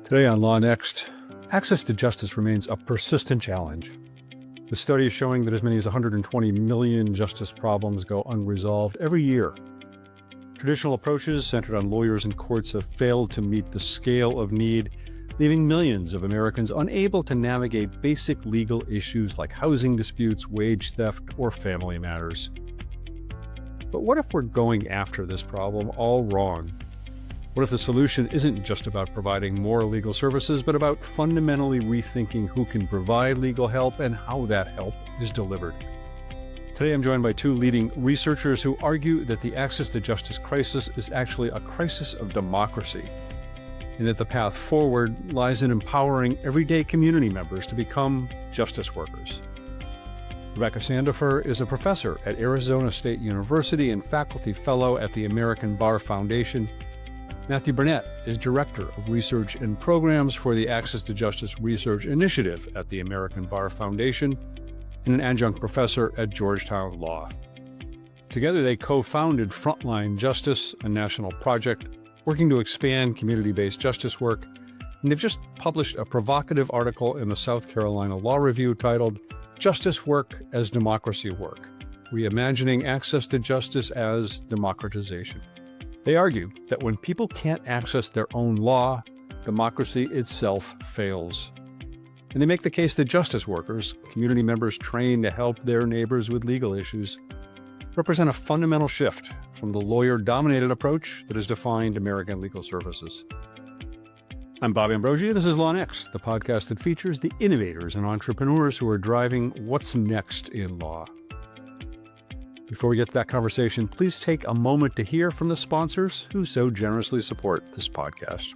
Today on Law Next, access to justice remains a persistent challenge. The study is showing that as many as 120 million justice problems go unresolved every year. Traditional approaches centered on lawyers and courts have failed to meet the scale of need, leaving millions of Americans unable to navigate basic legal issues like housing disputes, wage theft, or family matters. But what if we're going after this problem all wrong? What if the solution isn't just about providing more legal services, but about fundamentally rethinking who can provide legal help and how that help is delivered? Today I'm joined by two leading researchers who argue that the access to justice crisis is actually a crisis of democracy, and that the path forward lies in empowering everyday community members to become justice workers. Rebecca Sandefur is a professor at Arizona State University and faculty fellow at the American Bar Foundation. Matthew Burnett is Director of Research and Programs for the Access to Justice Research Initiative at the American Bar Foundation and an adjunct professor at Georgetown Law. Together, they co-founded Frontline Justice, a national project working to expand community-based justice work, and they've just published a provocative article in the South Carolina Law Review titled Justice Work as Democracy Work: Reimagining Access to Justice as Democratization. They argue that when people can't access their own law, democracy itself fails. And they make the case that justice workers, community members trained to help their neighbors with legal issues, represent a fundamental shift from the lawyer-dominated approach that has defined American legal services. I'm Bob Ambrogi, and this is Law Next, the podcast that features the innovators and entrepreneurs who are driving what's next in law. Before we get to that conversation, please take a moment to hear from the sponsors who so generously support this podcast.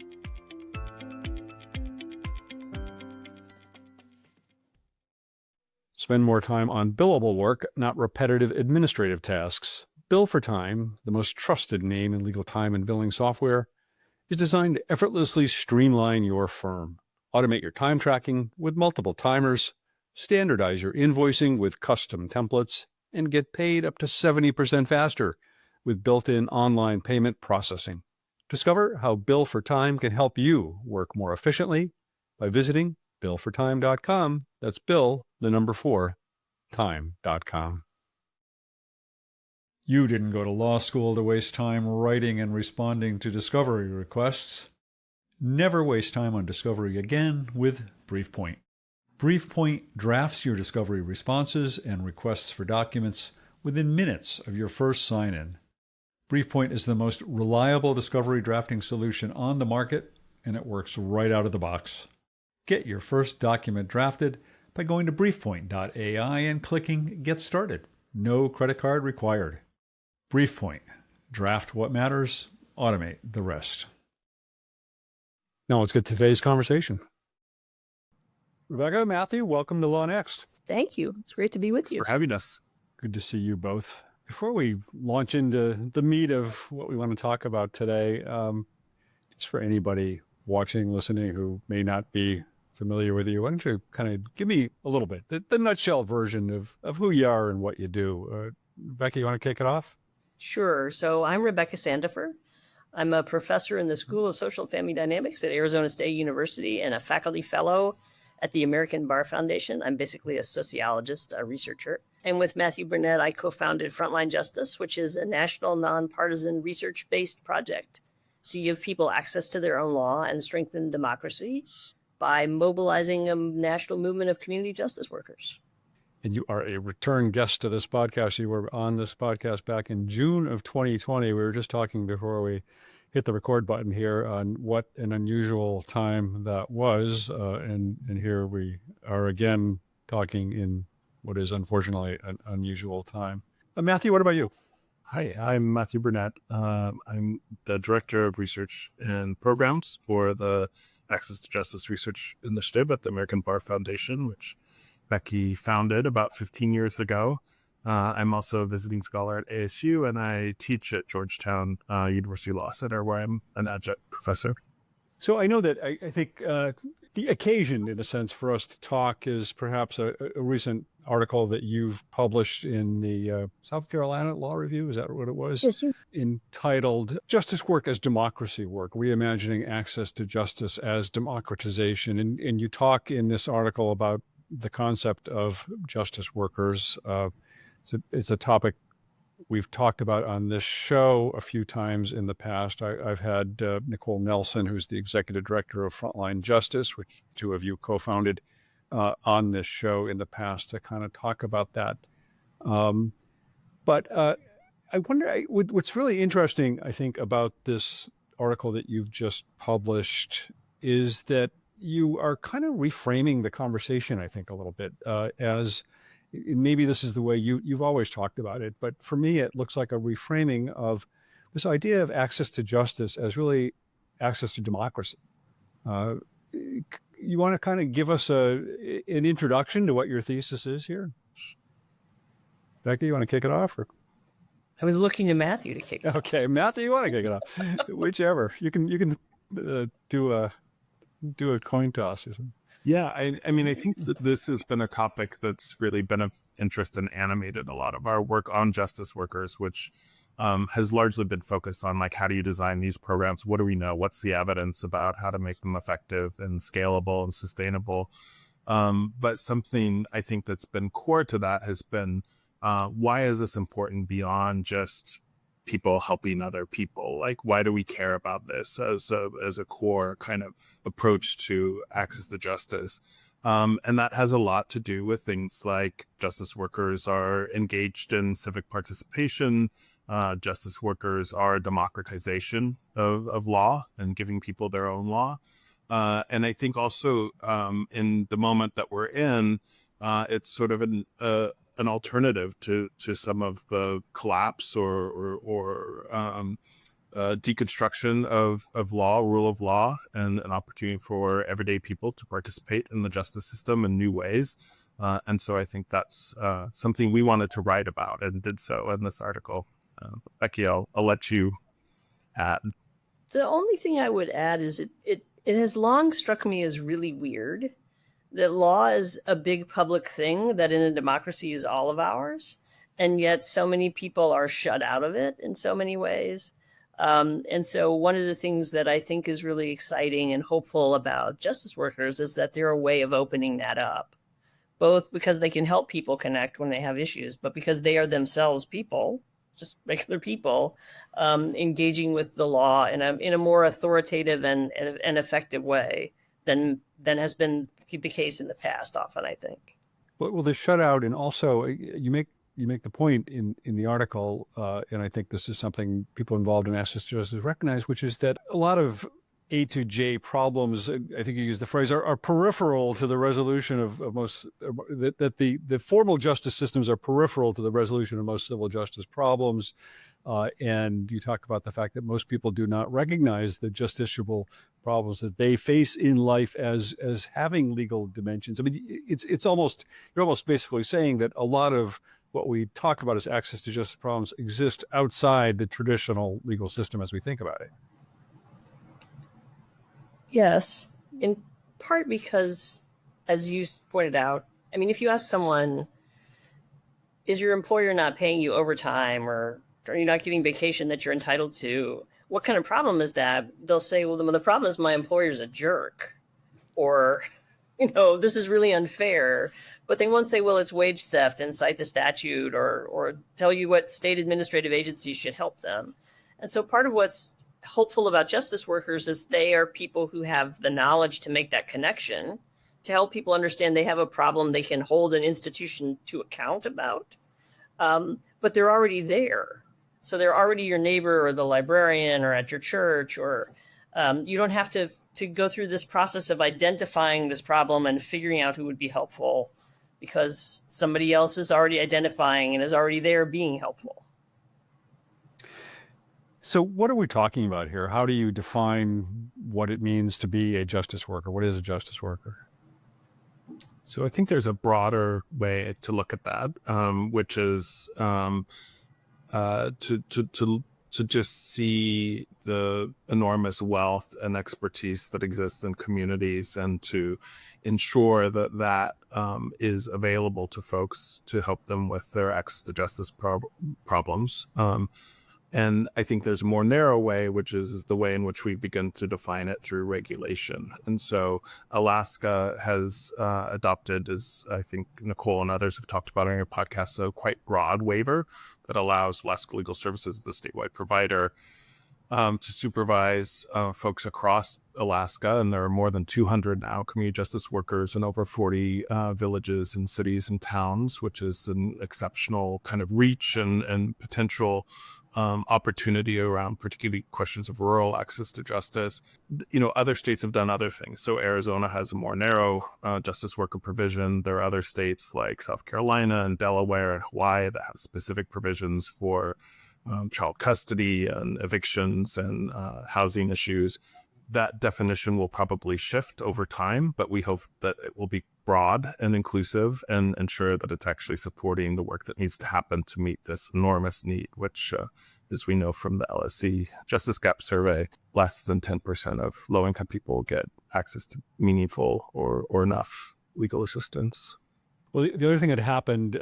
Spend more time on billable work, not repetitive administrative tasks. Bill for Time, the most trusted name in legal time and billing software, is designed to effortlessly streamline your firm. Automate your time tracking with multiple timers, standardize your invoicing with custom templates, and get paid up to 70% faster with built-in online payment processing. Discover how Bill for Time can help you work more efficiently by visiting billfortime.com. That's Bill, the number 4, time.com. You didn't go to law school to waste time writing and responding to discovery requests. Never waste time on discovery again with BriefPoint. BriefPoint drafts your discovery responses and requests for documents within minutes of your first sign-in. BriefPoint is the most reliable discovery drafting solution on the market, and it works right out of the box. Get your first document drafted by going to briefpoint.ai and clicking Get Started. No credit card required. BriefPoint. Draft what matters, automate the rest. Now let's get to today's conversation. Rebecca, Matthew, welcome to Law Next. Thank you. It's great to be with you. Thanks for having us. Good to see you both. Before we launch into the meat of what we want to talk about today, just for anybody watching, listening, who may not be familiar with you, why don't you kind of give me a little bit, the nutshell version of who you are and what you do. Rebecca, you want to kick it off? Sure. So I'm Rebecca Sandefur. I'm a professor in the School of Social and Family Dynamics at Arizona State University and a faculty fellow at the American Bar Foundation. I'm basically a sociologist, a researcher. And with Matthew Burnett, I co-founded Frontline Justice, which is a national nonpartisan research-based project to give people access to their own law and strengthen democracy by mobilizing a national movement of community justice workers. And you are a return guest to this podcast. You were on this podcast back in June of 2020. We were just talking before we hit the record button here on what an unusual time that was. And here we are again talking in what is unfortunately an unusual time. Matthew, what about you? Hi, I'm Matthew Burnett. I'm the Director of Research and Programs for the Access to Justice Research Initiative at the American Bar Foundation, which Becky founded about 15 years ago. I'm also a visiting scholar at ASU, and I teach at Georgetown University Law Center, where I'm an adjunct professor. So I know that I think The occasion, in a sense, for us to talk is perhaps a recent article that you've published in the South Carolina Law Review. Is that what it was? Yes, Entitled Justice Work as Democracy Work, Reimagining Access to Justice as Democratization. And you talk in this article about the concept of justice workers. It's a topic we've talked about on this show a few times in the past. I've had Nicole Nelson, who's the executive director of Frontline Justice, which the two of you co-founded, on this show in the past to kind of talk about that. But I wonder, what's really interesting, I think, about this article that you've just published is that you are kind of reframing the conversation, I think, a little bit, as maybe this is the way you've always talked about it, but for me, it looks like a reframing of this idea of access to justice as really access to democracy. You want to kind of give us an introduction to what your thesis is here? Becky, you want to kick it off? Or? I was looking to Matthew to kick it off. Okay, Matthew, you want to kick it off? Whichever. You can do a coin toss or something. Yeah, I mean, I think that this has been a topic that's really been of interest and animated a lot of our work on justice workers, which has largely been focused on, like, how do you design these programs? What do we know? What's the evidence about how to make them effective and scalable and sustainable? But something I think that's been core to that has been, why is this important beyond just people helping other people? Like, why do we care about this as a core kind of approach to access to justice? And that has a lot to do with things like justice workers are engaged in civic participation. Justice workers are a democratization of law and giving people their own law. And I think also in the moment that we're in, it's sort of an alternative to some of the collapse or deconstruction of law, rule of law, and an opportunity for everyday people to participate in the justice system in new ways. And so I think that's something we wanted to write about and did so in this article. Becky, I'll let you add. The only thing I would add is it has long struck me as really weird that law is a big public thing that in a democracy is all of ours, and yet so many people are shut out of it in so many ways. And so one of the things that I think is really exciting and hopeful about justice workers is that they're a way of opening that up, both because they can help people connect when they have issues, but because they are themselves people, just regular people, engaging with the law in a more authoritative and effective way than has been the case in the past often, I think. Well, the shutout, and also you make the point in the article, and I think this is something people involved in access to justice recognize, which is that a lot of A to J problems, I think you use the phrase, are peripheral to the resolution of most, that the formal justice systems are peripheral to the resolution of most civil justice problems. And you talk about the fact that most people do not recognize the justiciable problems that they face in life as having legal dimensions. I mean, it's almost, you're almost basically saying that a lot of what we talk about as access to justice problems exist outside the traditional legal system as we think about it. Yes, in part because, as you pointed out, I mean, if you ask someone, is your employer not paying you overtime, or are you not getting vacation that you're entitled to? What kind of problem is that? They'll say, well, the problem is my employer's a jerk, or, this is really unfair. But they won't say, well, it's wage theft, and cite the statute or tell you what state administrative agencies should help them. And so part of what's hopeful about justice workers is they are people who have the knowledge to make that connection, to help people understand they have a problem they can hold an institution to account about. But they're already there. So they're already your neighbor or the librarian or at your church, or you don't have to go through this process of identifying this problem and figuring out who would be helpful, because somebody else is already identifying and is already there being helpful. So what are we talking about here? How do you define what it means to be a justice worker? What is a justice worker? So I think there's a broader way to look at that, which is to to just see the enormous wealth and expertise that exists in communities, and to ensure that that is available to folks to help them with their access to justice problems. And I think there's a more narrow way, which is the way in which we begin to define it through regulation. And so Alaska has adopted, as I think Nicole and others have talked about on your podcast, a quite broad waiver that allows Alaska Legal Services, the statewide provider, to supervise folks across Alaska. And there are more than 200 now community justice workers in over 40 villages and cities and towns, which is an exceptional kind of reach and potential opportunity around particularly questions of rural access to justice. Other states have done other things. So Arizona has a more narrow justice worker provision. There are other states like South Carolina and Delaware and Hawaii that have specific provisions for child custody and evictions and housing issues. That definition will probably shift over time, but we hope that it will be broad and inclusive and ensure that it's actually supporting the work that needs to happen to meet this enormous need, which, as we know from the LSC Justice Gap Survey, less than 10% of low-income people get access to meaningful or enough legal assistance. Well, the other thing that happened,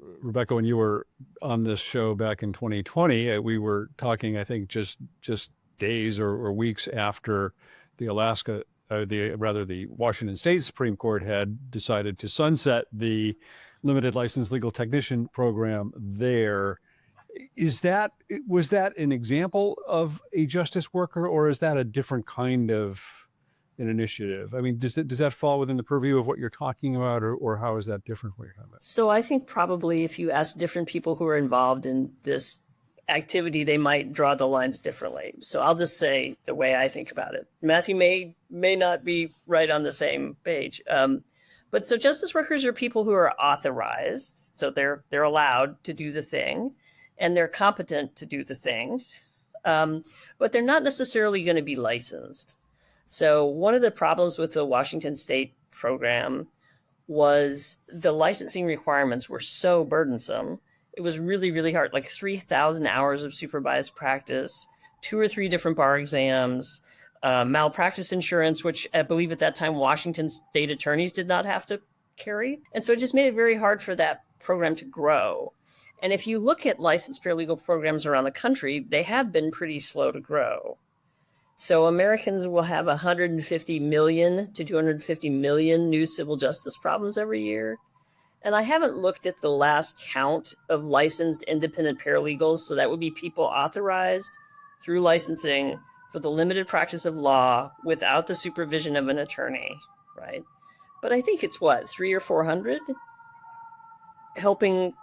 Rebecca, when you were on this show back in 2020, we were talking, I think, just days or weeks after the Washington State Supreme Court had decided to sunset the limited licensed legal technician program there. Was that an example of a justice worker, or is that a different kind of an initiative? I mean, does that fall within the purview of what you're talking about, or how is that different from what you're talking about? So I think probably if you ask different people who are involved in this activity, they might draw the lines differently. So I'll just say the way I think about it. Matthew may not be right on the same page. But so justice workers are people who are authorized. So they're allowed to do the thing, and they're competent to do the thing. But they're not necessarily going to be licensed. So one of the problems with the Washington State program was the licensing requirements were so burdensome. It was really, really hard, like 3,000 hours of supervised practice, 2 or 3 different bar exams, malpractice insurance, which I believe at that time Washington state attorneys did not have to carry. And so it just made it very hard for that program to grow. And if you look at licensed paralegal programs around the country, they have been pretty slow to grow. So Americans will have 150 million to 250 million new civil justice problems every year. And I haven't looked at the last count of licensed independent paralegals. So that would be people authorized through licensing for the limited practice of law without the supervision of an attorney, right? But I think it's 300 or 400 helping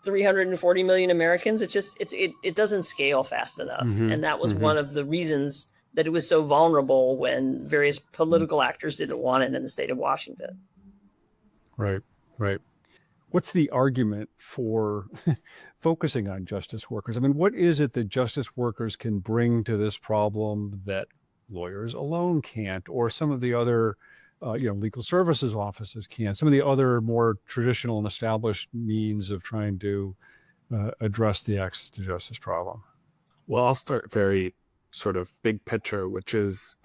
340 million Americans. It doesn't scale fast enough. Mm-hmm. And that was one of the reasons that it was so vulnerable when various political actors didn't want it in the state of Washington. Right. What's the argument for focusing on justice workers? I mean, what is it that justice workers can bring to this problem that lawyers alone can't, or some of the other, legal services offices can't, some of the other more traditional and established means of trying to address the access to justice problem? Well, I'll start very sort of big picture, which is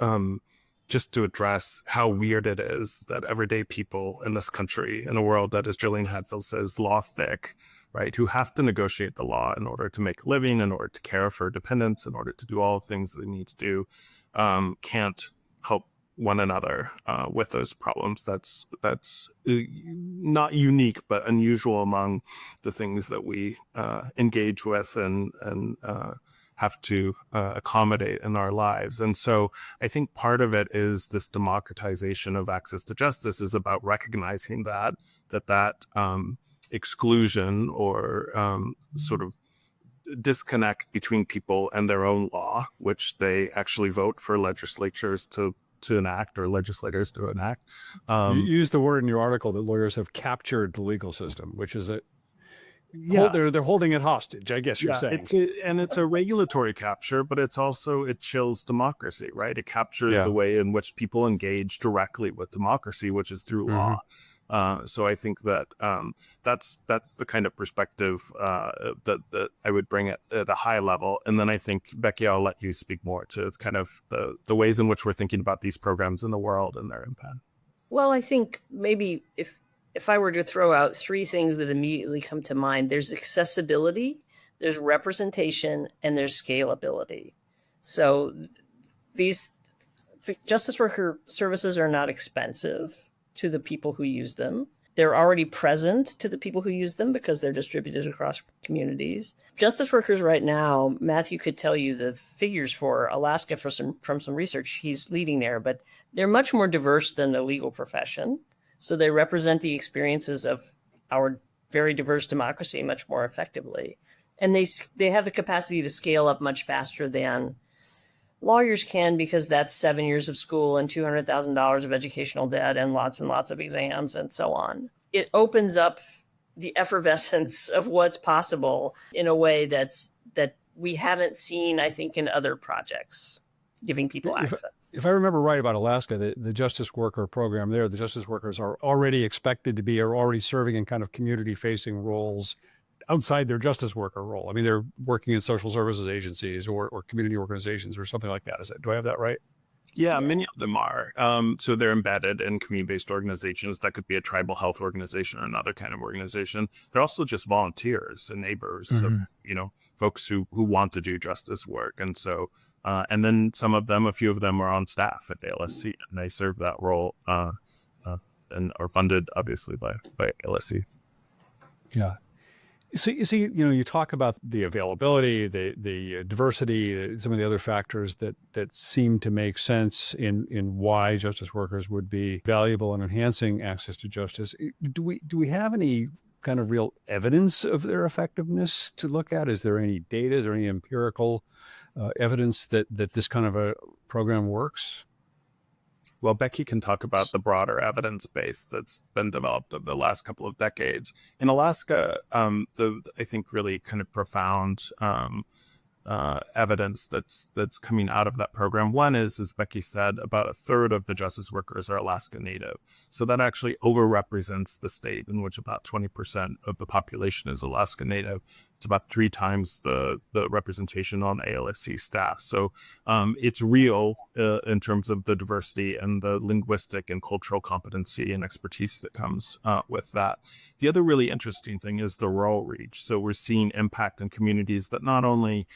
just to address how weird it is that everyday people in this country, in a world that, as Jillian Hadfield says, law thick, right, who have to negotiate the law in order to make a living, in order to care for dependents, in order to do all the things that they need to do, can't help one another with those problems. That's not unique, but unusual among the things that we engage with and have to accommodate in our lives. And so I think part of it is this democratization of access to justice is about recognizing that exclusion or sort of disconnect between people and their own law, which they actually vote for legislatures to enact, or legislators to enact. You used the word in your article that lawyers have captured the legal system, which is they're holding it hostage, I guess you're saying. It's a regulatory capture, but it chills democracy, right? It captures the way in which people engage directly with democracy, which is through law. So I think that that's the kind of perspective that I would bring at a high level. And then I think, Becky, I'll let you speak more to kind of the ways in which we're thinking about these programs in the world and their impact. Well, I think maybe if I were to throw out three things that immediately come to mind, there's accessibility, there's representation, and there's scalability. So the justice worker services are not expensive to the people who use them. They're already present to the people who use them because they're distributed across communities. Justice workers right now, Matthew could tell you the figures for Alaska from some research he's leading there, but they're much more diverse than the legal profession. So they represent the experiences of our very diverse democracy much more effectively. And they have the capacity to scale up much faster than lawyers can, because that's 7 years of school and $200,000 of educational debt and lots of exams and so on. It opens up the effervescence of what's possible in a way that we haven't seen, I think, in other projects, giving people access. If I remember right about Alaska, the justice worker program there, the justice workers are already already serving in kind of community-facing roles outside their justice worker role. I mean, they're working in social services agencies or community organizations or something like that. Do I have that right? Yeah, many of them are. So they're embedded in community-based organizations. That could be a tribal health organization or another kind of organization. They're also just volunteers and neighbors of, folks who want to do justice work. And so, and then a few of them are on staff at ALSC, and they serve that role and are funded, obviously, by ALSC. Yeah. So you talk about the availability, the diversity, some of the other factors that seem to make sense in why justice workers would be valuable in enhancing access to justice. Do we have any kind of real evidence of their effectiveness to look at? Is there any data? Is there any empirical evidence that this kind of a program works? Well, Becky can talk about the broader evidence base that's been developed over the last couple of decades. In Alaska, I think really kind of profound evidence that's coming out of that program. One is, as Becky said, about a third of the justice workers are Alaska Native. So that actually overrepresents the state in which about 20% of the population is Alaska Native. It's about 3 times the representation on ALSC staff. So it's real in terms of the diversity and the linguistic and cultural competency and expertise that comes with that. The other really interesting thing is the rural reach. So we're seeing impact in communities that not only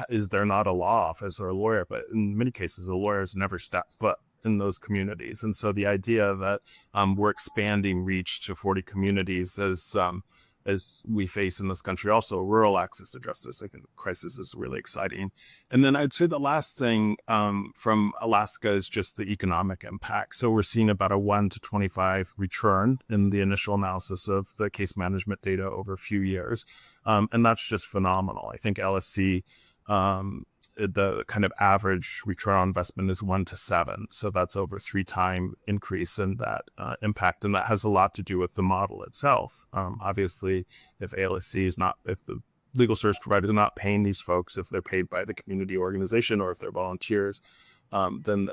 is there not a law office or a lawyer, but in many cases, the lawyers never step foot in those communities. And so the idea that we're expanding reach to 40 communities as we face in this country, also rural access to justice, I think the crisis is really exciting. And then I'd say the last thing from Alaska is just the economic impact. So we're seeing about a 1 to 25 return in the initial analysis of the case management data over a few years. And that's just phenomenal. I think LSC, the kind of average return on investment is 1 to 7. So that's over 3-time increase in that impact. And that has a lot to do with the model itself. Obviously, if the legal service providers are not paying these folks, if they're paid by the community organization or if they're volunteers, then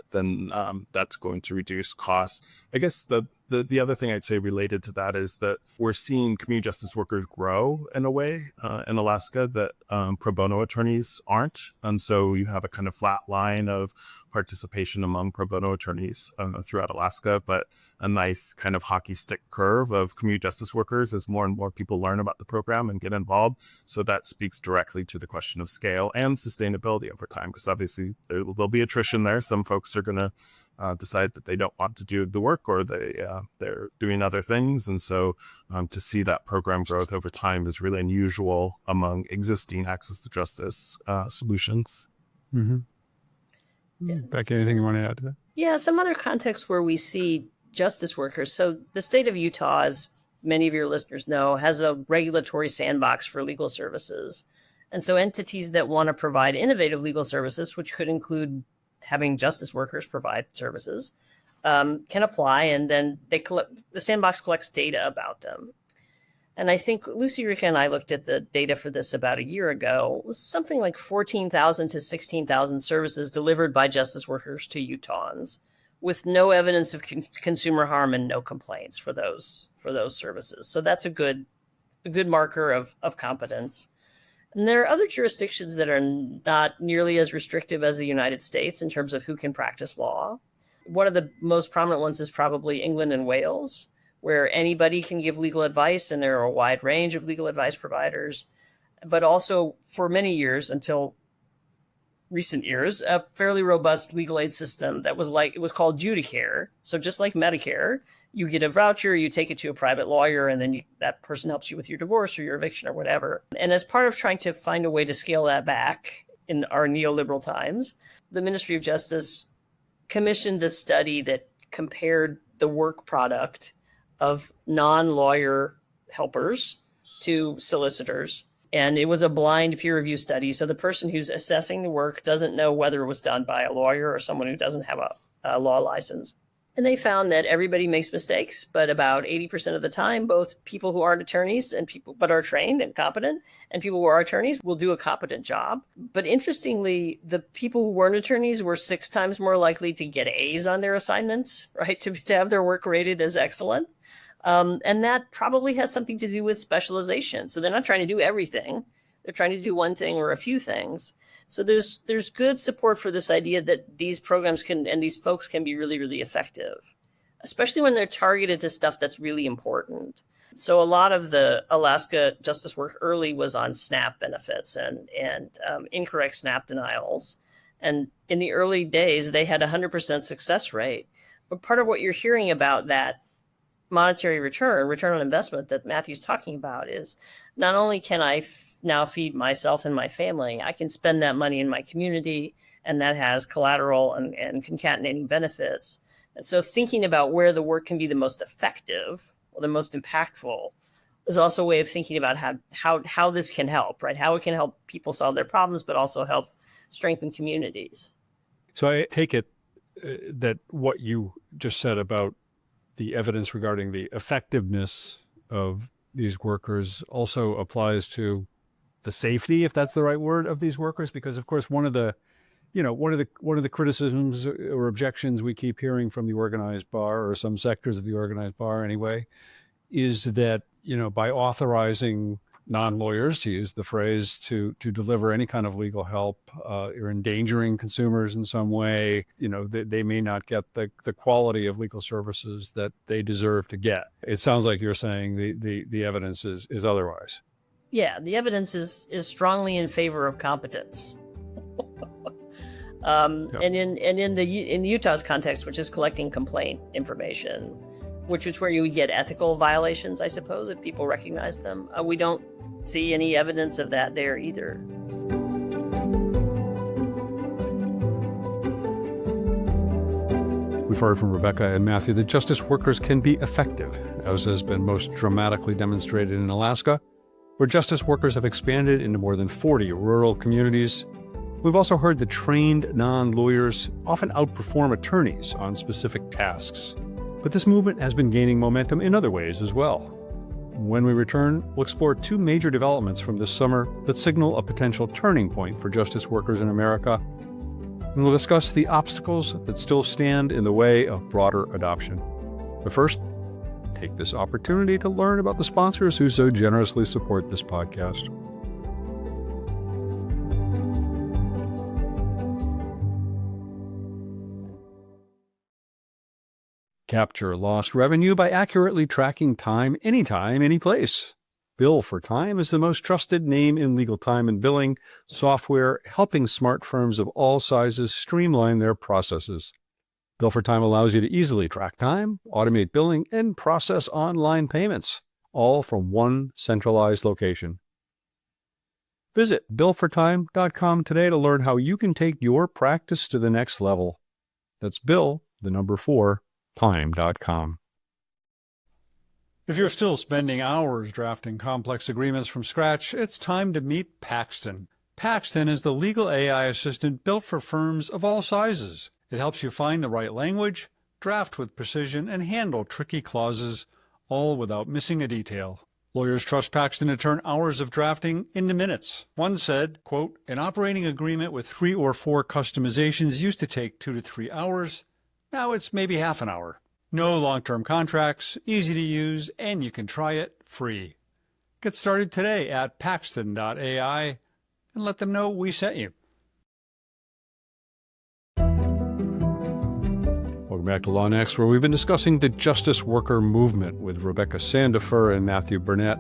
that's going to reduce costs. I guess the other thing I'd say related to that is that we're seeing community justice workers grow in a way in Alaska that pro bono attorneys aren't. And so you have a kind of flat line of participation among pro bono attorneys throughout Alaska, but a nice kind of hockey stick curve of community justice workers as more and more people learn about the program and get involved. So that speaks directly to the question of scale and sustainability over time, because obviously there'll be attrition there. Some folks are going to decide that they don't want to do the work, or they're doing other things. And so to see that program growth over time is really unusual among existing access to justice solutions. Mm-hmm. Becky, anything you want to add to that? Yeah, some other contexts where we see justice workers. So the state of Utah, as many of your listeners know, has a regulatory sandbox for legal services. And so entities that want to provide innovative legal services, which could include having justice workers provide services, can apply, and then the sandbox collects data about them. And I think Lucy Ricca and I looked at the data for this about a year ago. It was something like 14,000 to 16,000 services delivered by justice workers to Utahns, with no evidence of consumer harm and no complaints for those services. So that's a good marker of competence. And there are other jurisdictions that are not nearly as restrictive as the United States in terms of who can practice law. One of the most prominent ones is probably England and Wales, where anybody can give legal advice, and there are a wide range of legal advice providers, but also for many years until recent years, a fairly robust legal aid system that was called Judicare. So just like Medicare, you get a voucher, you take it to a private lawyer, and then that person helps you with your divorce or your eviction or whatever. And as part of trying to find a way to scale that back in our neoliberal times, the Ministry of Justice commissioned a study that compared the work product of non-lawyer helpers to solicitors. And it was a blind peer review study. So the person who's assessing the work doesn't know whether it was done by a lawyer or someone who doesn't have a law license. And they found that everybody makes mistakes, but about 80% of the time, both people who aren't attorneys and people but are trained and competent, and people who are attorneys will do a competent job. But interestingly, the people who weren't attorneys were 6 times more likely to get A's on their assignments, right? To have their work rated as excellent. And that probably has something to do with specialization. So they're not trying to do everything. They're trying to do one thing or a few things. So there's good support for this idea that these programs and these folks can be really, really effective, especially when they're targeted to stuff that's really important. So a lot of the Alaska justice work early was on SNAP benefits and incorrect SNAP denials. And in the early days, they had 100% success rate. But part of what you're hearing about that monetary return on investment that Matthew's talking about is not only can I now feed myself and my family, I can spend that money in my community, and that has collateral and concatenating benefits. And so thinking about where the work can be the most effective or the most impactful is also a way of thinking about how this can help, right? How it can help people solve their problems, but also help strengthen communities. So I take it that what you just said about the evidence regarding the effectiveness of these workers also applies to the safety, if that's the right word, of these workers, because of course one of the criticisms or objections we keep hearing from the organized bar, or some sectors of the organized bar anyway, is that by authorizing non-lawyers, to use the phrase, to deliver any kind of legal help, you're endangering consumers in some way. They may not get the quality of legal services that they deserve to get. It sounds like you're saying the evidence is otherwise. Yeah, the evidence is strongly in favor of competence. And in Utah's context, which is collecting complaint information, which is where you would get ethical violations, I suppose, if people recognize them. We don't see any evidence of that there either. We've heard from Rebecca and Matthew that justice workers can be effective, as has been most dramatically demonstrated in Alaska, where justice workers have expanded into more than 40 rural communities. We've also heard that trained non-lawyers often outperform attorneys on specific tasks. But this movement has been gaining momentum in other ways as well. When we return, we'll explore 2 major developments from this summer that signal a potential turning point for justice workers in America. And we'll discuss the obstacles that still stand in the way of broader adoption. But first, take this opportunity to learn about the sponsors who so generously support this podcast. Capture lost revenue by accurately tracking time, anytime, anyplace. Bill for Time is the most trusted name in legal time and billing software, helping smart firms of all sizes streamline their processes. Bill for Time allows you to easily track time, automate billing, and process online payments, all from one centralized location. Visit billfortime.com today to learn how you can take your practice to the next level. That's Bill, the number 4, time.com. If you're still spending hours drafting complex agreements from scratch, it's time to meet Paxton. Paxton is the legal AI assistant built for firms of all sizes. It helps you find the right language, draft with precision, and handle tricky clauses, all without missing a detail. Lawyers trust Paxton to turn hours of drafting into minutes. One said, quote, "An operating agreement with 3 or 4 customizations used to take 2 to 3 hours. Now it's maybe half an hour. No long-term contracts, easy to use, and you can try it free. Get started today at paxton.ai and let them know we sent you. Welcome back to Law Next, where we've been discussing the justice worker movement with Rebecca Sandefur and Matthew Burnett,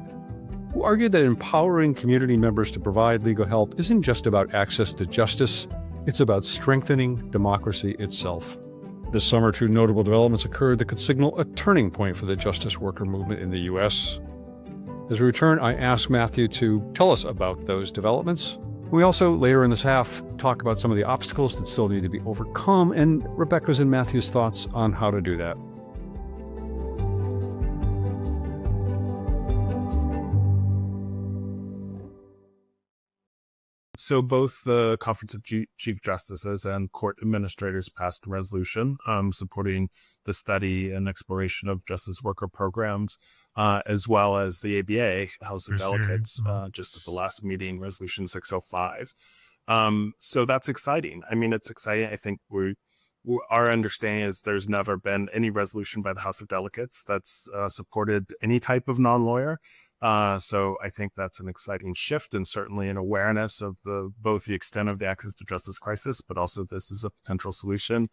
who argued that empowering community members to provide legal help isn't just about access to justice, it's about strengthening democracy itself. This summer, two notable developments occurred that could signal a turning point for the justice worker movement in the U.S. As we return, I ask Matthew to tell us about those developments. We also, later in this half, talk about some of the obstacles that still need to be overcome and Rebecca's and Matthew's thoughts on how to do that. So both the Conference of Chief Justices and court administrators passed a resolution supporting the study and exploration of justice worker programs, as well as the ABA, House of Delegates, just at the last meeting, Resolution 605. So that's exciting. I mean, it's exciting. I think our understanding is there's never been any resolution by the House of Delegates that's supported any type of non-lawyer. So I think that's an exciting shift and certainly an awareness of both the extent of the access to justice crisis, but also this is a potential solution.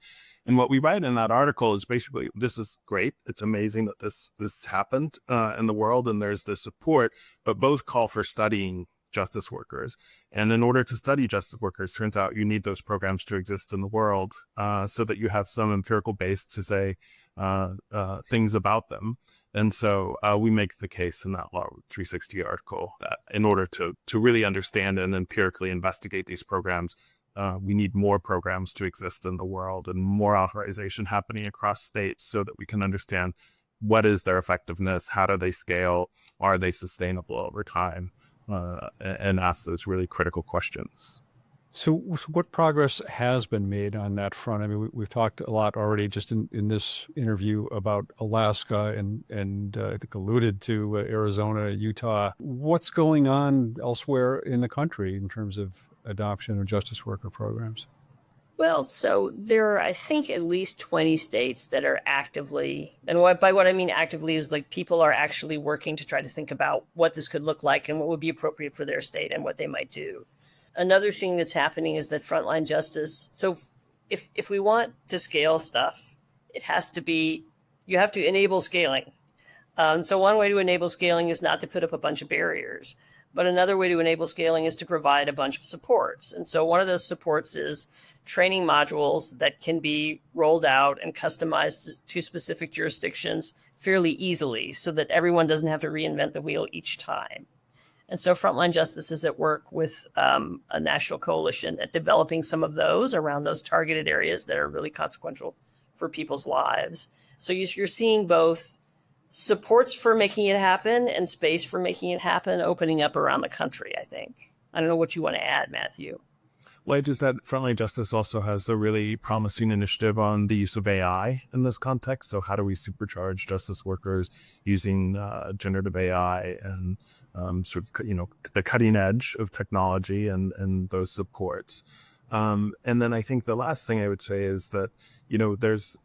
And what we write in that article is basically, this is great. It's amazing that this happened in the world and there's this support, but both call for studying justice workers. And in order to study justice workers, turns out you need those programs to exist in the world so that you have some empirical base to say things about them. And so we make the case in that Law 360 article that in order to really understand and empirically investigate these programs, we need more programs to exist in the world and more authorization happening across states so that we can understand what is their effectiveness, how do they scale, are they sustainable over time, and ask those really critical questions. So what progress has been made on that front? I mean, we've talked a lot already just in this interview about Alaska and I think alluded to Arizona, Utah. What's going on elsewhere in the country in terms of adoption of justice worker programs? Well, so there are, I think, at least 20 states that are actively, and by what I mean actively is like people are actually working to try to think about what this could look like and what would be appropriate for their state and what they might do. Another thing that's happening is that frontline justice. So if we want to scale stuff, it has to be, you have to enable scaling. So one way to enable scaling is not to put up a bunch of barriers, but another way to enable scaling is to provide a bunch of supports. And so one of those supports is training modules that can be rolled out and customized to specific jurisdictions fairly easily so that everyone doesn't have to reinvent the wheel each time. And so Frontline Justice is at work with a national coalition at developing some of those around those targeted areas that are really consequential for people's lives. So you're seeing both supports for making it happen and space for making it happen opening up around the country, I think. I don't know what you want to add, Matthew. Well, just that Frontline Justice also has a really promising initiative on the use of AI in this context. So how do we supercharge justice workers using generative AI and sort of, the cutting edge of technology and those supports. And then I think the last thing I would say is that, there's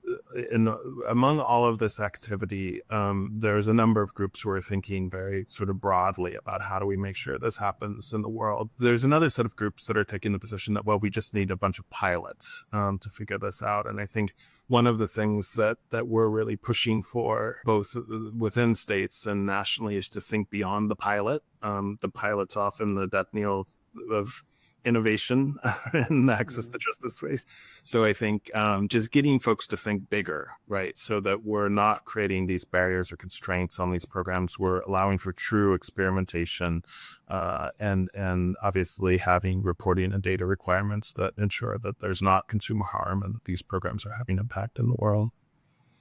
among all of this activity, there's a number of groups who are thinking very sort of broadly about how do we make sure this happens in the world. There's another set of groups that are taking the position that, well, we just need a bunch of pilots to figure this out. And I think one of the things that we're really pushing for, both within states and nationally, is to think beyond the pilot. The pilot's often the death knell of innovation and access to justice space. So I think just getting folks to think bigger, right? So that we're not creating these barriers or constraints on these programs. We're allowing for true experimentation and obviously having reporting and data requirements that ensure that there's not consumer harm and that these programs are having impact in the world.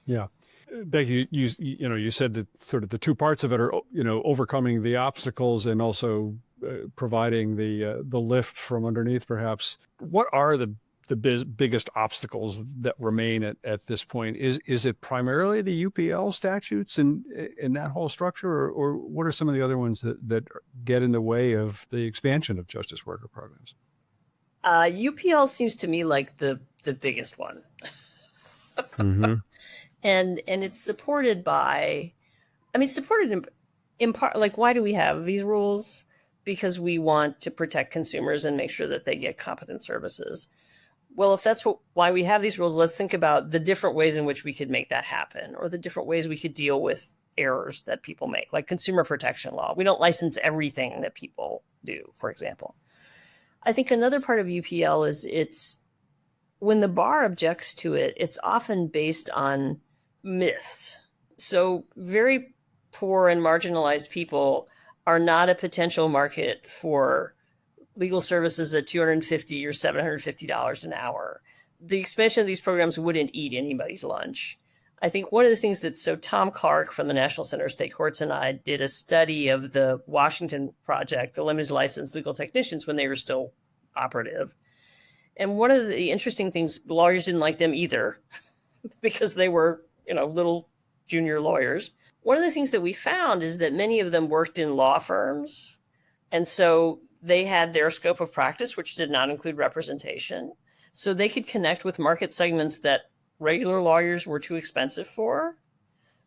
Yeah. Becky, you said that sort of the two parts of it are, overcoming the obstacles and also providing the lift from underneath, perhaps. What are the biggest obstacles that remain at this point? Is it primarily the UPL statutes and that whole structure, or what are some of the other ones that get in the way of the expansion of justice worker programs? UPL seems to me like the biggest one. Mm-hmm. And it's supported by, supported in part, like, why do we have these rules? Because we want to protect consumers and make sure that they get competent services. Well, if that's why we have these rules, let's think about the different ways in which we could make that happen, or the different ways we could deal with errors that people make, like consumer protection law. We don't license everything that people do, for example. I think another part of UPL is it's when the bar objects to it, it's often based on myths. So very poor and marginalized people are not a potential market for legal services at $250 or $750 an hour. The expansion of these programs wouldn't eat anybody's lunch. I think one of the things Tom Clark from the National Center of State Courts and I did a study of the Washington project, the limited license legal technicians, when they were still operative. And one of the interesting things, lawyers didn't like them either because they were, little junior lawyers. One of the things that we found is that many of them worked in law firms. And so they had their scope of practice, which did not include representation. So they could connect with market segments that regular lawyers were too expensive for,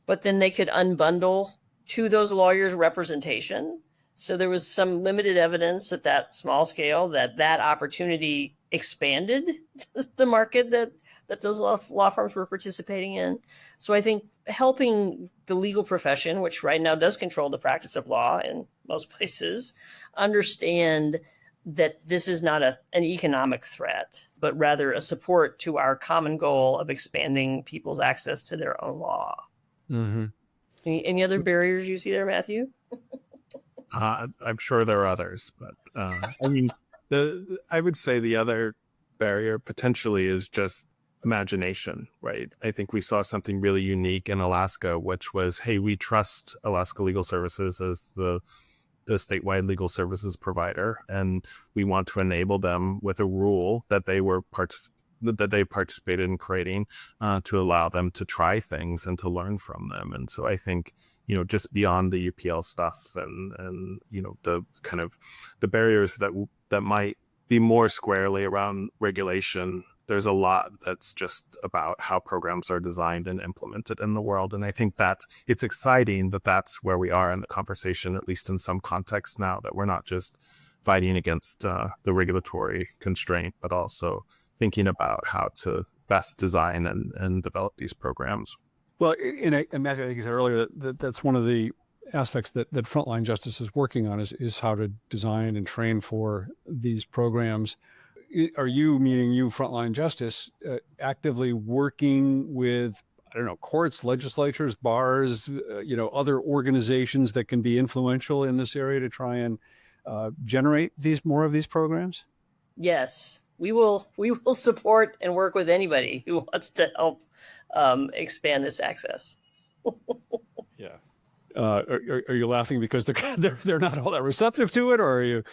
but then they could unbundle to those lawyers representation. So there was some limited evidence at that small scale that opportunity expanded the market that those law firms were participating in. So I think helping the legal profession, which right now does control the practice of law in most places, understand that this is not an economic threat, but rather a support to our common goal of expanding people's access to their own law. Mm-hmm. Any other barriers you see there, Matthew? I'm sure there are others, but I would say the other barrier potentially is just imagination, right? I think we saw something really unique in Alaska, which was, hey, we trust Alaska Legal Services as the statewide legal services provider, and we want to enable them with a rule that they participated in creating to allow them to try things and to learn from them. And so I think, just beyond the UPL stuff and the kind of the barriers that might be more squarely around regulation, there's a lot that's just about how programs are designed and implemented in the world. And I think that it's exciting that that's where we are in the conversation, at least in some context now, that we're not just fighting against the regulatory constraint, but also thinking about how to best design and develop these programs. Well, and Matthew, I think you said earlier that's one of the aspects that Frontline Justice is working on is how to design and train for these programs. Are you, meaning you, Frontline Justice, actively working with, courts, legislatures, bars, other organizations that can be influential in this area to try and generate more of these programs? Yes, we will support and work with anybody who wants to help expand this access. Yeah. Are you laughing because they're not all that receptive to it, or are you?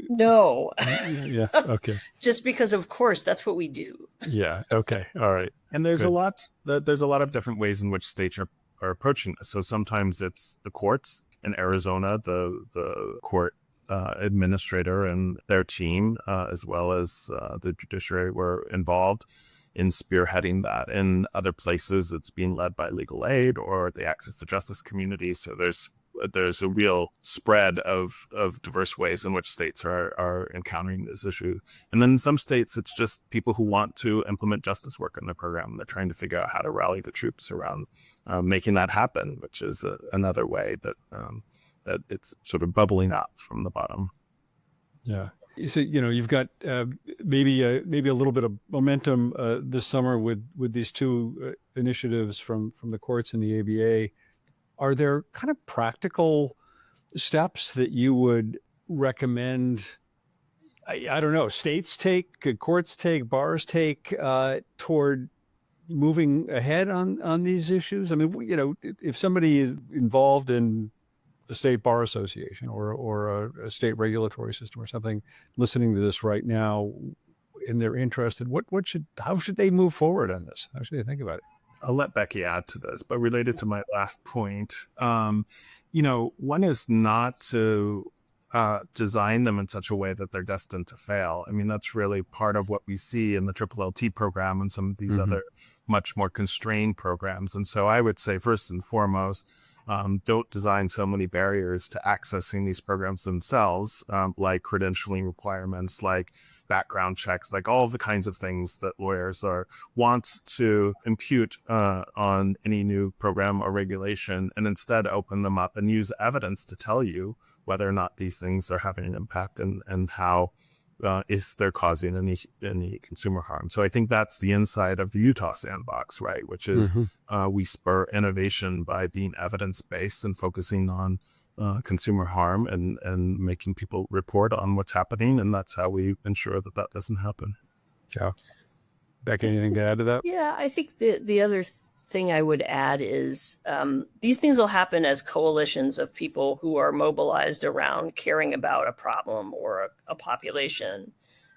No. Yeah. Okay. Just because, of course, that's what we do. Yeah. Okay. All right. And there's a lot of different ways in which states are approaching this. So sometimes it's the courts. In Arizona, the court administrator and their team, as well as the judiciary, were involved in spearheading that. In other places, it's being led by legal aid or the access to justice community. So there's a real spread of diverse ways in which states are encountering this issue. And then in some states, it's just people who want to implement justice work in the program. They're trying to figure out how to rally the troops around making that happen, which is another way that it's sort of bubbling up from the bottom. Yeah. So, you've got maybe a little bit of momentum this summer with these two initiatives from the courts and the ABA. Are there kind of practical steps that you would recommend? I don't know, states take, courts take, bars take toward moving ahead on these issues? I mean, if somebody is involved in a state bar association or a state regulatory system or something, listening to this right now, and they're interested, how should they move forward on this? How should they think about it? I'll let Becky add to this, but related to my last point, one is not to design them in such a way that they're destined to fail. I mean, that's really part of what we see in the LLT program and some of these other much more constrained programs. And so I would say, first and foremost, don't design so many barriers to accessing these programs themselves, like credentialing requirements, like background checks, like all the kinds of things that lawyers want to impute on any new program or regulation, and instead open them up and use evidence to tell you whether or not these things are having an impact and how if they're causing any consumer harm. So I think that's the inside of the Utah sandbox, right? Which is we spur innovation by being evidence-based and focusing on consumer harm and making people report on what's happening. And that's how we ensure that that doesn't happen. Ciao. Becky, anything to add to that? Yeah, I think the other thing I would add is these things will happen as coalitions of people who are mobilized around caring about a problem or a population.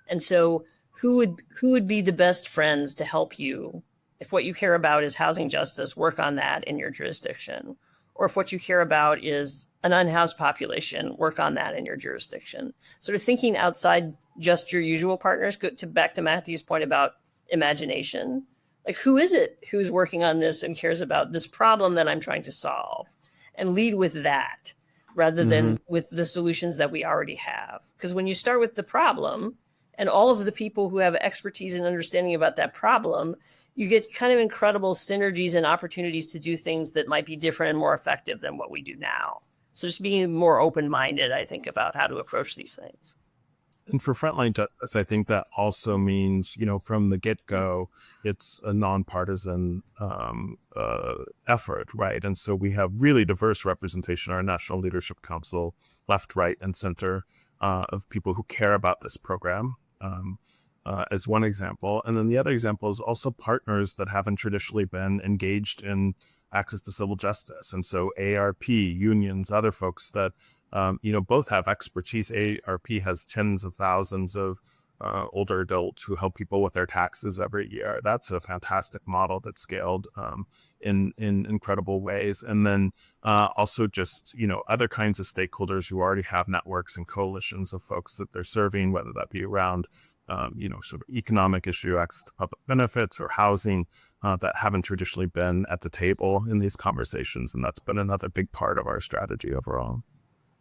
And so who would be the best friends to help you if what you care about is housing justice, work on that in your jurisdiction? Or if what you care about is an unhoused population, work on that in your jurisdiction. Sort of thinking outside just your usual partners, back to Matthew's point about imagination. Like, who is it who's working on this and cares about this problem that I'm trying to solve? And lead with that rather than with the solutions that we already have. Because when you start with the problem and all of the people who have expertise and understanding about that problem, you get kind of incredible synergies and opportunities to do things that might be different and more effective than what we do now. So just being more open-minded, I think, about how to approach these things. And for frontline justice, I think that also means, from the get-go, it's a nonpartisan effort, right? And so we have really diverse representation in our National Leadership Council, left, right, and center, of people who care about this program, as one example. And then the other example is also partners that haven't traditionally been engaged in access to civil justice. And so ARP, unions, other folks that both have expertise. ARP has tens of thousands of older adults who help people with their taxes every year. That's a fantastic model that's scaled in incredible ways. And then also just, other kinds of stakeholders who already have networks and coalitions of folks that they're serving, whether that be around, sort of economic issue, access to public benefits or housing that haven't traditionally been at the table in these conversations. And that's been another big part of our strategy overall.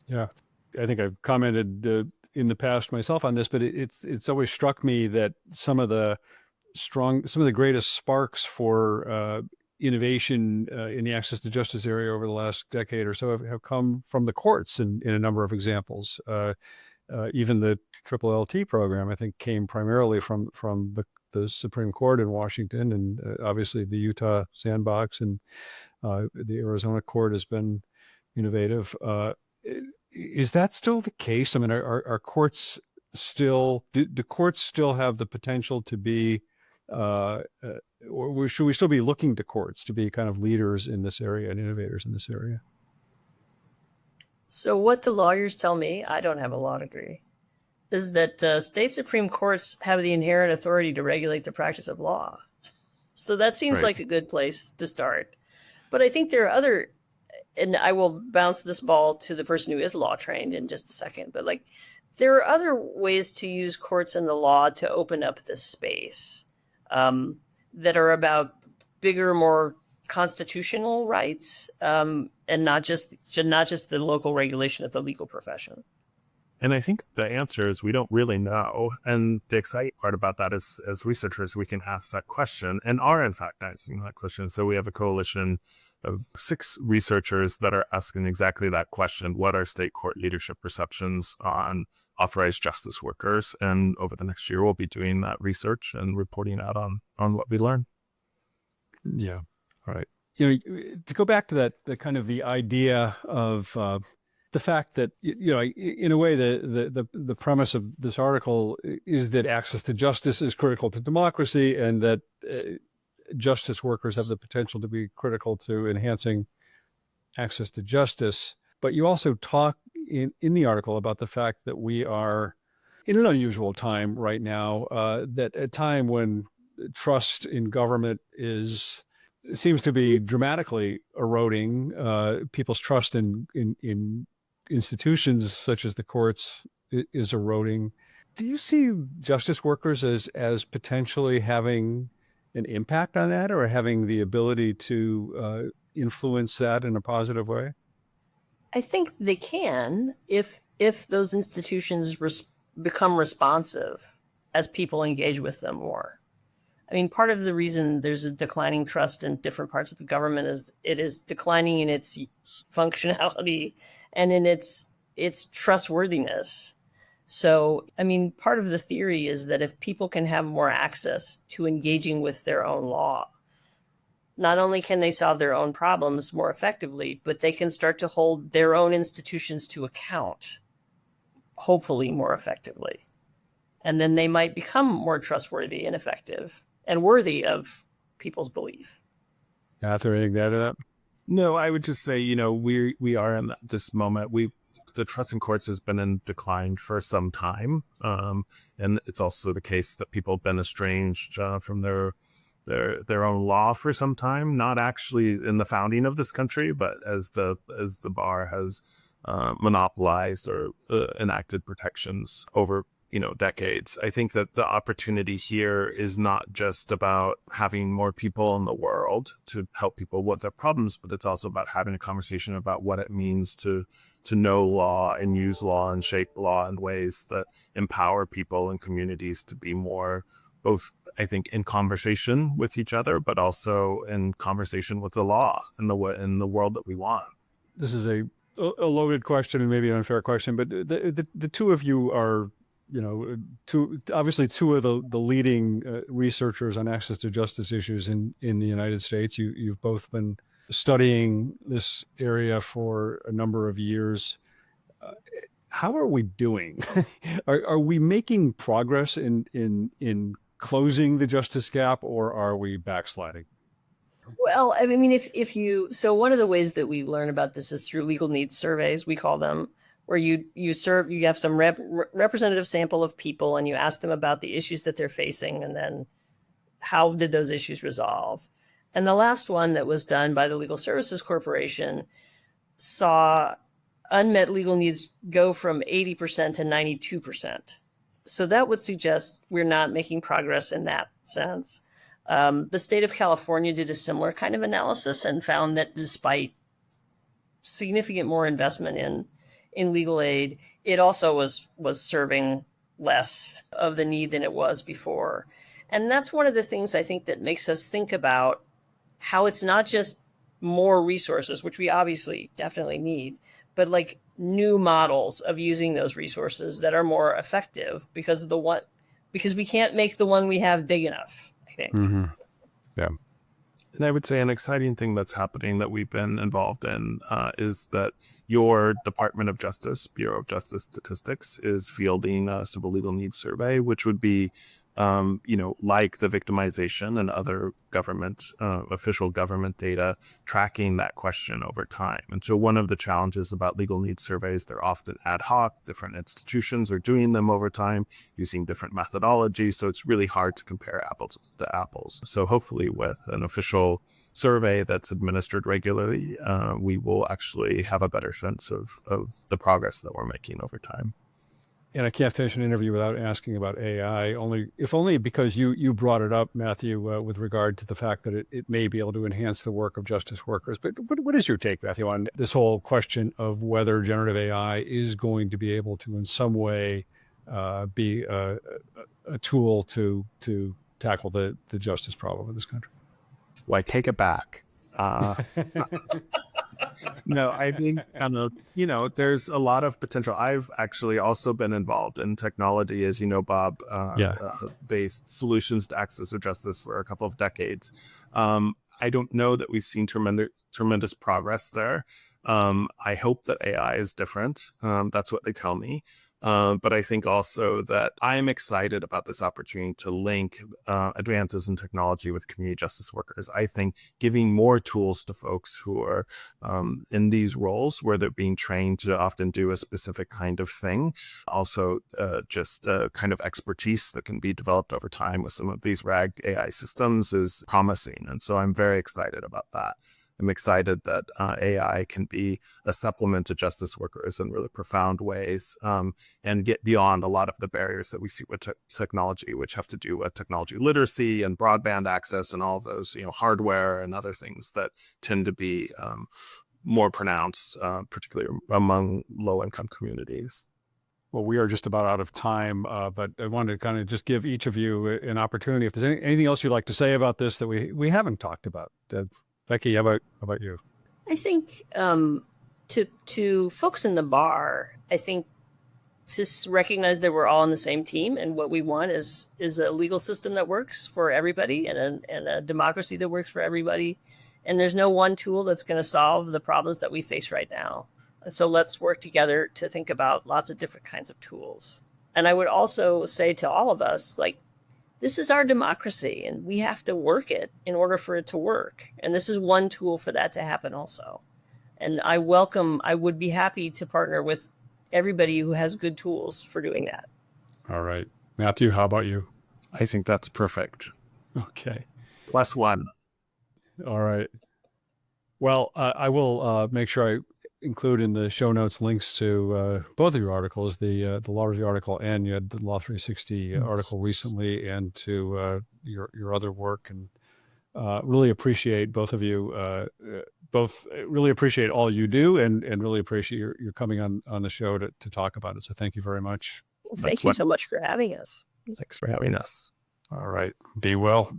Yeah, I think I've commented in the past myself on this, but it's always struck me that some of the greatest sparks for innovation in the access to justice area over the last decade or so have come from the courts in a number of examples. Even the LLT program, I think, came primarily from the Supreme Court in Washington, and obviously the Utah sandbox and the Arizona court has been innovative. Is that still the case? I mean, are courts still, do courts still have the potential to be, or should we still be looking to courts to be kind of leaders in this area and innovators in this area? So what the lawyers tell me, I don't have a law degree, is that state Supreme Courts have the inherent authority to regulate the practice of law. So that seems like a good place to start. But I think there are other, and I will bounce this ball to the person who is law trained in just a second, but there are other ways to use courts and the law to open up this space that are about bigger, more constitutional rights and not just the local regulation of the legal profession. And I think the answer is we don't really know. And the exciting part about that is, as researchers, we can ask that question and are in fact asking that question. So we have a coalition of 6 researchers that are asking exactly that question. What are state court leadership perceptions on authorized justice workers? And over the next year, we'll be doing that research and reporting out on what we learn. Yeah. All right. To go back to that, the kind of the idea of the fact that, in a way, the premise of this article is that access to justice is critical to democracy, and that justice workers have the potential to be critical to enhancing access to justice. But you also talk in the article about the fact that we are in an unusual time right now, that a time when trust in government seems to be dramatically eroding. People's trust in institutions such as the courts is eroding. Do you see justice workers as potentially having an impact on that, or having the ability to influence that in a positive way? I think they can if those institutions become responsive as people engage with them more. I mean, part of the reason there's a declining trust in different parts of the government is it is declining in its functionality and in its trustworthiness. So, I mean, part of the theory is that if people can have more access to engaging with their own law, not only can they solve their own problems more effectively, but they can start to hold their own institutions to account, hopefully more effectively. And then they might become more trustworthy and effective and worthy of people's belief. Catherine, anything to add to that? No, I would just say, we are in this moment. The trust in courts has been in decline for some time. And it's also the case that people have been estranged from their own law for some time, not actually in the founding of this country, but as the bar has monopolized or enacted protections over decades. I think that the opportunity here is not just about having more people in the world to help people with their problems, but it's also about having a conversation about what it means to know law and use law and shape law in ways that empower people and communities to be more both, I think, in conversation with each other, but also in conversation with the law in the world that we want. This is a loaded question and maybe an unfair question, but the two of you are, two of the leading researchers on access to justice issues in the United States. You've both been studying this area for a number of years. How are we doing? Are we making progress in closing the justice gap, or are we backsliding? Well, I mean, so one of the ways that we learn about this is through legal needs surveys, we call them, where you have some representative sample of people and you ask them about the issues that they're facing and then how did those issues resolve. And the last one that was done by the Legal Services Corporation saw unmet legal needs go from 80% to 92%. So that would suggest we're not making progress in that sense. The state of California did a similar kind of analysis and found that despite significant more investment in legal aid, it also was serving less of the need than it was before. And that's one of the things I think that makes us think about how it's not just more resources, which we obviously definitely need, but like new models of using those resources that are more effective because we can't make the one we have big enough, I think. Mm-hmm. Yeah. And I would say an exciting thing that's happening that we've been involved in is that your Department of Justice, Bureau of Justice Statistics, is fielding a civil legal needs survey, which would be, like the victimization and other government, official government data, tracking that question over time. And so one of the challenges about legal needs surveys, they're often ad hoc. Different institutions are doing them over time using different methodologies. So it's really hard to compare apples to apples. So hopefully with an official survey that's administered regularly, we will actually have a better sense of the progress that we're making over time. And I can't finish an interview without asking about AI, only because you brought it up, Matthew, with regard to the fact that it may be able to enhance the work of justice workers. But what is your take, Matthew, on this whole question of whether generative AI is going to be able to in some way be a tool to tackle the justice problem in this country? Well, I take it back. No, I think, there's a lot of potential. I've actually also been involved in technology, as you know, Bob, based solutions to access to justice for a couple of decades. I don't know that we've seen tremendous progress there. I hope that AI is different. That's what they tell me. But I think also that I am excited about this opportunity to link advances in technology with community justice workers. I think giving more tools to folks who are in these roles where they're being trained to often do a specific kind of thing, also just kind of expertise that can be developed over time with some of these RAG AI systems is promising. And so I'm very excited about that. I'm excited that AI can be a supplement to justice workers in really profound ways, and get beyond a lot of the barriers that we see with technology, which have to do with technology literacy and broadband access and all of those, hardware and other things that tend to be more pronounced, particularly among low-income communities. Well, we are just about out of time, but I wanted to kind of just give each of you an opportunity. If there's anything else you'd like to say about this that we haven't talked about. Becky, how about you? I think to folks in the bar, I think to recognize that we're all on the same team, and what we want is a legal system that works for everybody, and a democracy that works for everybody. And there's no one tool that's going to solve the problems that we face right now. So let's work together to think about lots of different kinds of tools. And I would also say to all of us, this is our democracy, and we have to work it in order for it to work. And this is one tool for that to happen also. And I would be happy to partner with everybody who has good tools for doing that. All right. Matthew, how about you? I think that's perfect. Okay. +1. All right. Well, I will make sure I include in the show notes links to both of your articles, the Law Review article and you had the Law 360 article recently, and to your other work. And really appreciate both of you. Really appreciate all you do, and really appreciate your coming on the show to talk about it. So thank you very much. Thank you so much for having us. Thanks for having us. All right. Be well.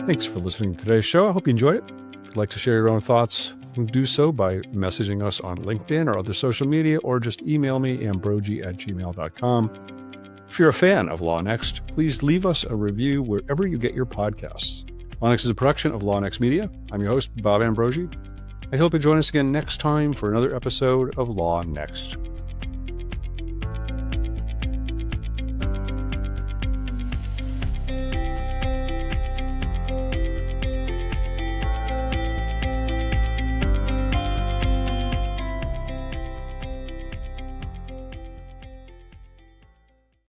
Thanks for listening to today's show. I hope you enjoyed it. If you'd like to share your own thoughts, do so by messaging us on LinkedIn or other social media, or just email me, ambrogi@gmail.com. If you're a fan of Law Next, please leave us a review wherever you get your podcasts. Law Next is a production of Law Next Media. I'm your host, Bob Ambrogi. I hope you join us again next time for another episode of Law Next.